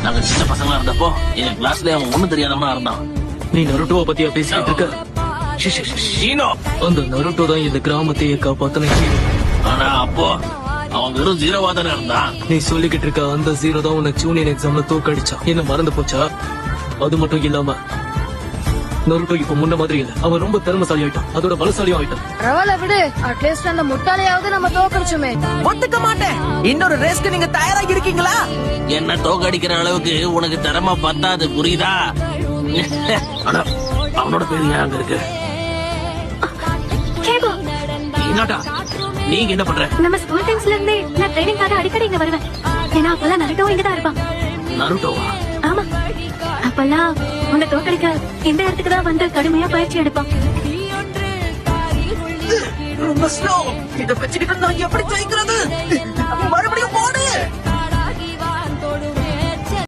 நாங்க சின்ன பசங்களா இருந்தப்போ என் கிளாஸ்ல அவன் ஒண்ணும் தெரியாதவனா இருந்தான். நீ நருட்டோவை பத்தியா பேசிட்டு இருக்க? ஷீனோ, அந்த நருட்டோ தான் இந்த கிராமத்தையே காப்பாத்தின ஹீரோ. ஆனா அப்போ அவன் வெறும் ஜீரோவா தானே இருந்தான். நீ சொல்லிக்கிட்டு இருக்க அந்த ஜீரோ தான் உனக்கு ஜூனியர் எக்ஸாம்ல தோக்கடிச்சா. என்ன மறந்து போச்சா? அது மட்டும் இல்லாம நருட்டோ இப்ப முன்ன மாதிரி இல்ல. அவன் ரொம்ப திறமைசாலி ஆயிட்டான், அதோட பலசாலியும் ஆயிட்டான். ரவல விடு, அட்லீஸ்ட் அந்த முட்டாளையாவது நம்ம தோக்கடிச்சோமே. ஒத்துக்க மாட்டேன். இன்னொரு ரேஸ்க்கு நீங்க தயாரா இருக்கீங்களா? என்ன தோக்கடிக்கிற அளவுக்கு உனக்கு திறமை பத்தாது, புரியுதா? ஆனா அவனோட பேரு ஏன் அங்க இருக்கு? கேபோ, என்னடா நீங்க என்ன பண்ற? நம்ம ஸ்கூல் டைம்ஸ்ல இருந்தே நான் ட்ரைனிங்காக அடிக்கடி இங்க வருவேன். ஏன்னா அப்பெல்லாம் நருட்டோ இங்கதான் இருப்பான். நருட்டோவா? ஆமா, அப்பெல்லாம் உன்னை தோக்கடிக்க இந்த இடத்துக்கு தான் வந்து கடுமையா பயிற்சி எடுப்பான். ரொம்ப ஸ்லோ. இத வச்சுக்கிட்டு நான் எப்படி ஜெயிக்கிறது?